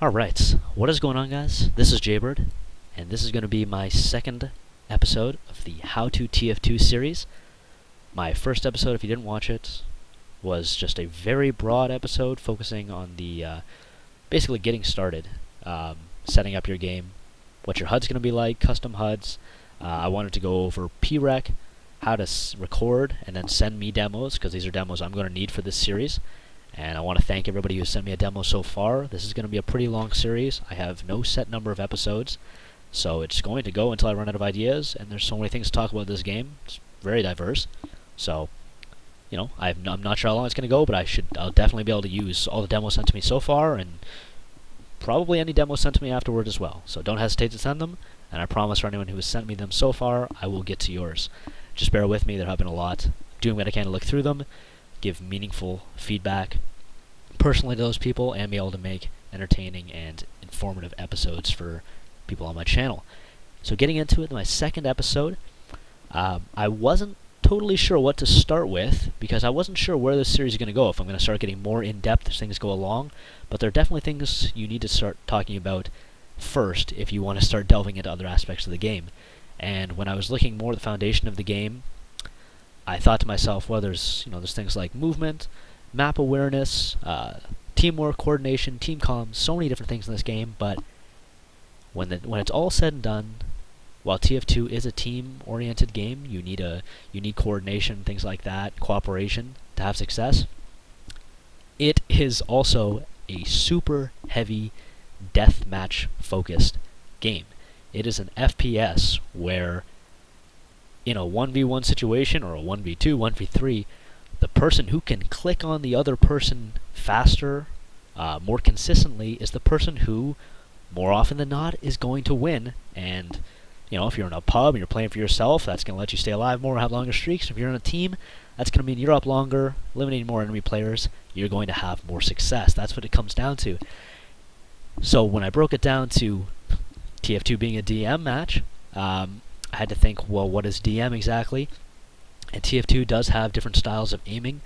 Alright, what is going on, guys? This is jbird, and this is going to be my second episode of the How to TF2 series. My first episode, if you didn't watch it, was just a very broad episode focusing on the basically getting started, setting up your game, what your HUD's going to be like, custom HUDs. I wanted to go over PREC, how to record, and then send me demos, because these are demos I'm going to need for this series. And I want to thank everybody who sent me a demo so far. This is going to be a pretty long series. I have no set number of episodes, so it's going to go until I run out of ideas, and there's so many things to talk about this game. It's very diverse. So, you know, I'm not sure how long it's going to go, but I'll definitely be able to use all the demos sent to me so far, and probably any demos sent to me afterward as well. So don't hesitate to send them, and I promise for anyone who has sent me them so far, I will get to yours. Just bear with me, there have been a lot. Doing what I can to look through them, give meaningful feedback personally to those people, and be able to make entertaining and informative episodes for people on my channel. So getting into it, my second episode, I wasn't totally sure what to start with, because I wasn't sure where this series is going to go, if I'm going to start getting more in-depth as things go along, but there are definitely things you need to start talking about first if you want to start delving into other aspects of the game. And when I was looking more at the foundation of the game, I thought to myself, well, there's things like movement, map awareness, teamwork, coordination, team comms, so many different things in this game. But when it's all said and done, while TF2 is a team-oriented game, you need coordination, things like that, cooperation to have success. It is also a super heavy deathmatch-focused game. It is an FPS where, in a 1v1 situation, or a 1v2, 1v3, the person who can click on the other person faster, more consistently, is the person who, more often than not, is going to win. And, if you're in a pub and you're playing for yourself, that's going to let you stay alive more, have longer streaks. If you're in a team, that's going to mean you're up longer, eliminating more enemy players, you're going to have more success. That's what it comes down to. So when I broke it down to TF2 being a DM match, I had to think, well, what is DM exactly? And TF2 does have different styles of aiming.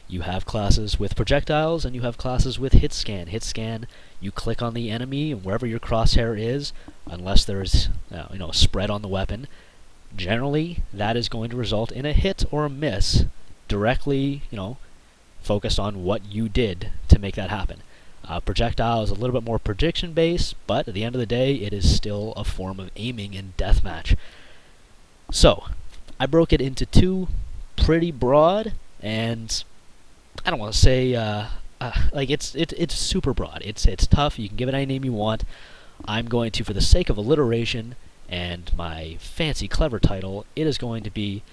You have classes with projectiles, and you have classes with hit scan. Hit scan, you click on the enemy, and wherever your crosshair is, unless there's a spread on the weapon, generally that is going to result in a hit or a miss, directly focused on what you did to make that happen. Projectile is a little bit more prediction based, but at the end of the day, it is still a form of aiming in deathmatch. So, I broke it into two pretty broad, and I don't want to say it's super broad. It's tough. You can give it any name you want. I'm going to, for the sake of alliteration and my fancy clever title, it is going to be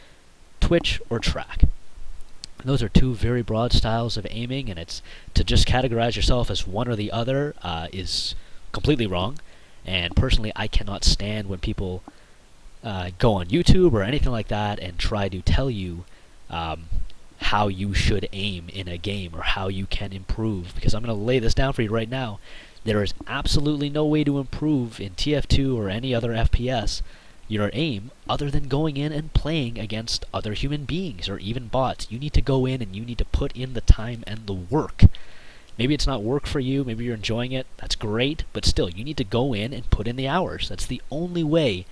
Twitch or Track. And those are two very broad styles of aiming, and it's to just categorize yourself as one or the other is completely wrong. And personally, I cannot stand when people go on YouTube or anything like that and try to tell you how you should aim in a game or how you can improve, because I'm going to lay this down for you right now. There is absolutely no way to improve in TF2 or any other FPS your aim other than going in and playing against other human beings or even bots. You need to go in and you need to put in the time and the work. Maybe it's not work for you, maybe you're enjoying it, that's great, but still, you need to go in and put in the hours. That's the only way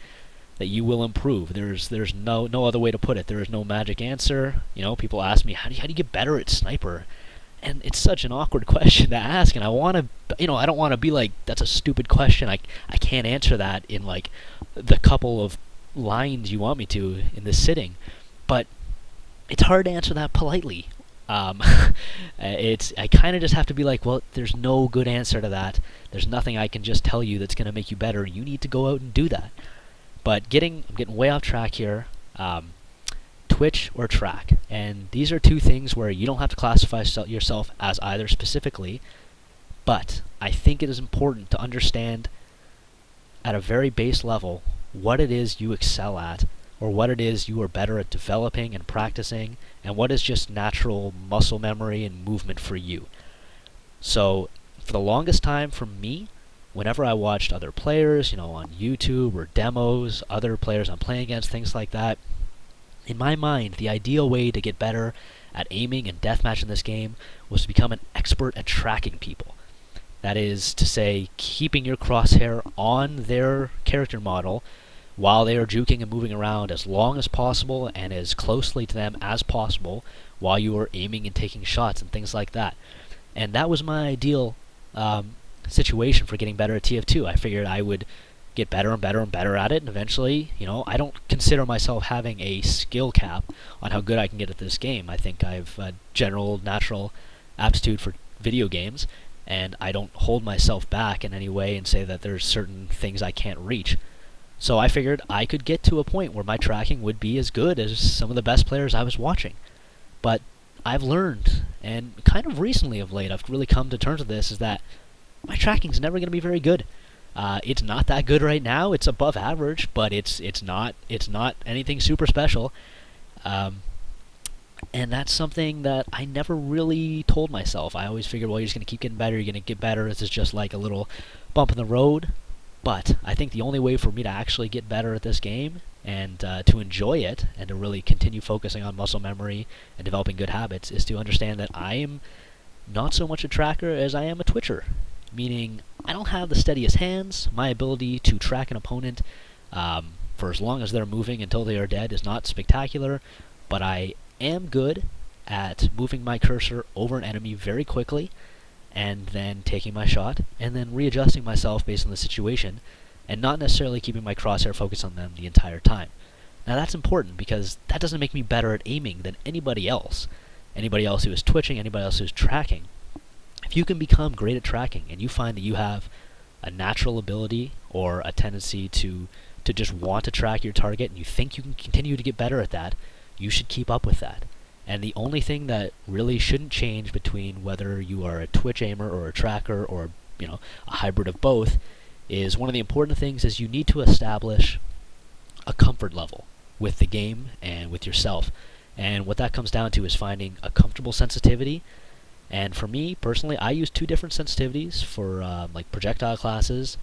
that you will improve. There's no other way to put it. There is no magic answer. People ask me, how do you get better at sniper? And it's such an awkward question to ask, and I don't want to be like, that's a stupid question. I can't answer that in like the couple of lines you want me to in this sitting. But it's hard to answer that politely. I kind of just have to be like, well, there's no good answer to that. There's nothing I can just tell you that's going to make you better. You need to go out and do that. But I'm getting way off track here. Twitch or Track. And these are two things where you don't have to classify yourself as either specifically, but I think it is important to understand at a very base level what it is you excel at, or what it is you are better at developing and practicing, and what is just natural muscle memory and movement for you. So, for the longest time for me, whenever I watched other players, on YouTube or demos, other players I'm playing against, things like that, in my mind, the ideal way to get better at aiming and deathmatch in this game was to become an expert at tracking people. That is to say, keeping your crosshair on their character model while they are juking and moving around as long as possible and as closely to them as possible while you are aiming and taking shots and things like that. And that was my ideal situation for getting better at TF2. I figured I would get better and better and better at it, and eventually, I don't consider myself having a skill cap on how good I can get at this game. I think I've a general, natural aptitude for video games, and I don't hold myself back in any way and say that there's certain things I can't reach. So I figured I could get to a point where my tracking would be as good as some of the best players I was watching. But I've learned, and kind of recently of late, I've really come to terms with this, is that my tracking's never going to be very good. It's not that good right now. It's above average, but it's not anything super special. And that's something that I never really told myself. I always figured, well, you're just going to keep getting better, you're going to get better. This is just like a little bump in the road. But I think the only way for me to actually get better at this game and to enjoy it and to really continue focusing on muscle memory and developing good habits is to understand that I am not so much a tracker as I am a twitcher. Meaning, I don't have the steadiest hands. My ability to track an opponent for as long as they're moving until they are dead is not spectacular, but I am good at moving my cursor over an enemy very quickly and then taking my shot and then readjusting myself based on the situation and not necessarily keeping my crosshair focused on them the entire time. Now that's important because that doesn't make me better at aiming than anybody else. Anybody else who is twitching, anybody else who's tracking. If you can become great at tracking and you find that you have a natural ability or a tendency to just want to track your target and you think you can continue to get better at that, you should keep up with that. And the only thing that really shouldn't change between whether you are a twitch aimer or a tracker or a hybrid of both is one of the important things is you need to establish a comfort level with the game and with yourself. And what that comes down to is finding a comfortable sensitivity. And for me, personally, I use two different sensitivities for like projectile classes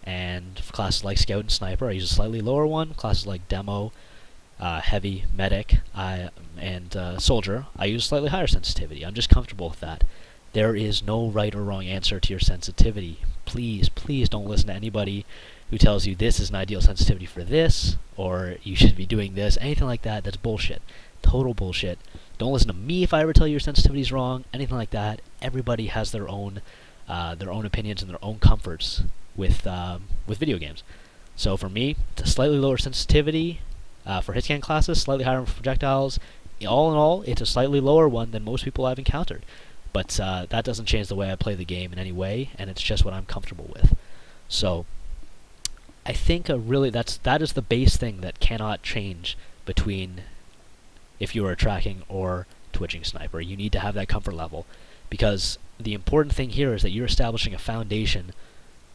and for classes like Scout and Sniper. I use a slightly lower one. Classes like Demo, Heavy, Medic, and Soldier, I use slightly higher sensitivity. I'm just comfortable with that. There is no right or wrong answer to your sensitivity. Please, please don't listen to anybody who tells you this is an ideal sensitivity for this, or you should be doing this, anything like that. That's bullshit. Total bullshit. Don't listen to me if I ever tell you your sensitivity is wrong, anything like that. Everybody has their own opinions and their own comforts with video games. So for me, it's a slightly lower sensitivity for hitscan classes, slightly higher for projectiles. All in all, it's a slightly lower one than most people I've encountered. But that doesn't change the way I play the game in any way, and it's just what I'm comfortable with. So I think that is the base thing that cannot change between if you are tracking or twitching sniper. You need to have that comfort level, because the important thing here is that you're establishing a foundation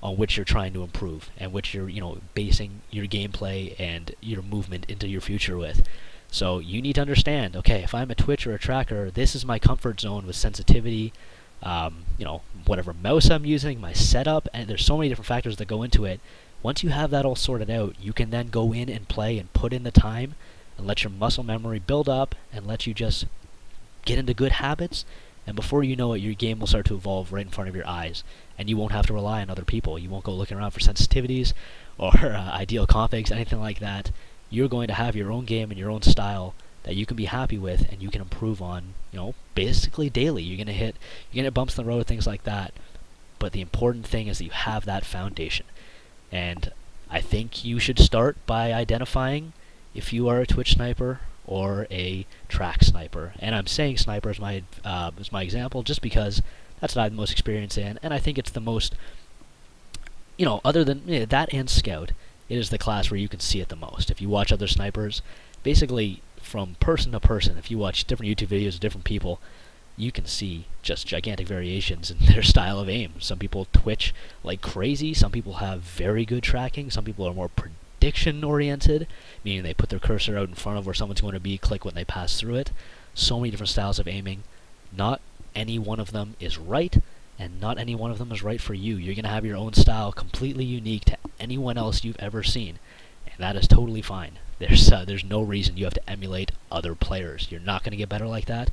on which you're trying to improve and which you're basing your gameplay and your movement into your future with. So you need to understand, okay, if I'm a twitch or a tracker, this is my comfort zone with sensitivity, whatever mouse I'm using, my setup, and there's so many different factors that go into it. Once you have that all sorted out, you can then go in and play and put in the time and let your muscle memory build up and let you just get into good habits, and before you know it, your game will start to evolve right in front of your eyes, and you won't have to rely on other people. You won't go looking around for sensitivities or ideal configs, anything like that. You're going to have your own game and your own style that you can be happy with and you can improve on, basically daily. You're gonna hit bumps in the road, things like that. But the important thing is that you have that foundation. And I think you should start by identifying if you are a twitch sniper or a track sniper. And I'm saying sniper as my example just because that's what I have the most experience in, and I think it's the most, other than that and scout, it is the class where you can see it the most. If you watch other snipers, basically from person to person, if you watch different YouTube videos of different people, you can see just gigantic variations in their style of aim. Some people twitch like crazy, some people have very good tracking, some people are more prediction oriented, meaning they put their cursor out in front of where someone's going to be, click when they pass through it. So many different styles of aiming. Not any one of them is right, and not any one of them is right for you. You're going to have your own style completely unique to anyone else you've ever seen, and that is totally fine. There's no reason you have to emulate other players. You're not going to get better like that.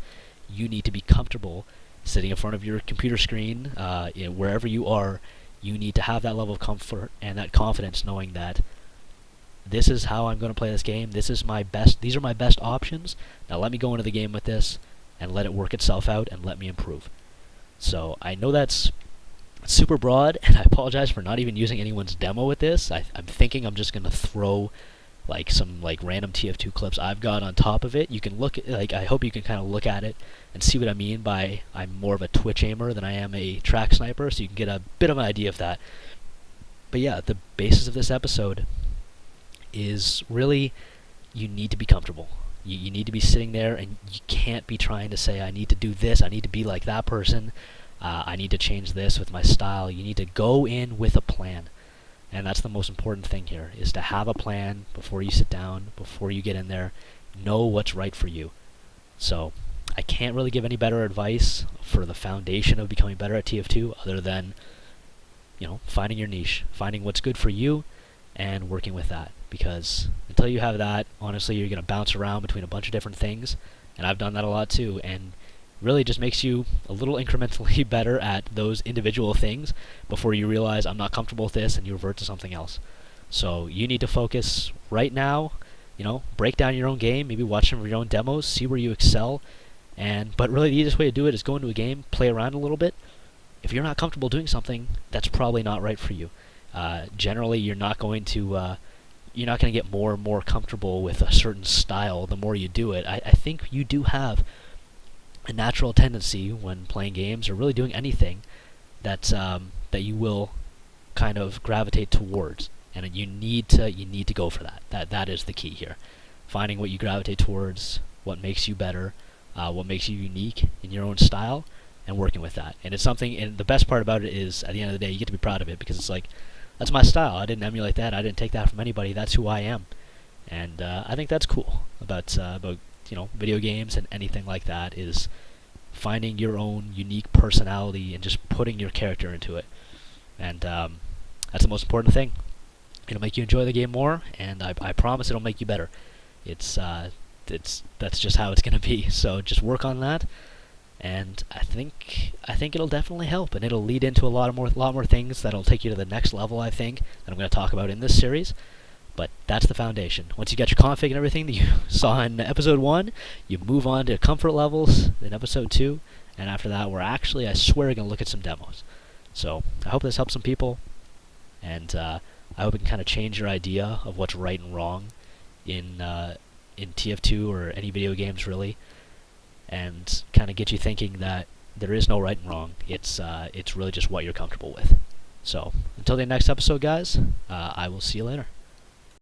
You need to be comfortable sitting in front of your computer screen, wherever you are, you need to have that level of comfort and that confidence, knowing that this is how I'm going to play this game. This is my best. These are my best options. Now let me go into the game with this and let it work itself out and let me improve. So I know that's super broad, and I apologize for not even using anyone's demo with this. I'm thinking I'm just going to throw like some like random TF2 clips I've got on top of it. You can look at, like, I hope you can kind of look at it and see what I mean by I'm more of a twitch aimer than I am a track sniper, so you can get a bit of an idea of that. But yeah, the basis of this episode is really you need to be comfortable. You need to be sitting there, and you can't be trying to say, I need to do this, I need to be like that person, I need to change this with my style. You need to go in with a plan. And that's the most important thing here, is to have a plan before you sit down, before you get in there. Know what's right for you. So I can't really give any better advice for the foundation of becoming better at TF2 other than, finding your niche, finding what's good for you, and working with that. Because until you have that, honestly, you're going to bounce around between a bunch of different things. And I've done that a lot too. And really just makes you a little incrementally better at those individual things before you realize I'm not comfortable with this and you revert to something else. So you need to focus right now, break down your own game, maybe watch some of your own demos, see where you excel. But really the easiest way to do it is go into a game, play around a little bit. If you're not comfortable doing something, that's probably not right for you. Generally, you're not going to get more and more comfortable with a certain style the more you do it. I think you do have a natural tendency when playing games or really doing anything that you will kind of gravitate towards, and you need to go for that. That is the key here. Finding what you gravitate towards, what makes you better, what makes you unique in your own style, and working with that. And it's something. And the best part about it is, at the end of the day, you get to be proud of it, because it's like, that's my style. I didn't emulate that. I didn't take that from anybody. That's who I am. And I think that's cool about video games and anything like that, is finding your own unique personality and just putting your character into it. And that's the most important thing. It'll make you enjoy the game more, and I promise it'll make you better. That's just how it's going to be. So just work on that, and I think it'll definitely help, and it'll lead into a lot more things that'll take you to the next level, I think, that I'm going to talk about in this series. But that's the foundation. Once you get your config and everything that you saw in episode 1, you move on to comfort levels in episode 2, and after that we're actually, I swear, going to look at some demos. So I hope this helps some people, and I hope it can kind of change your idea of what's right and wrong in TF2 or any video games really, and kind of get you thinking that there is no right and wrong. It's really just what you're comfortable with. So until the next episode, guys, I will see you later.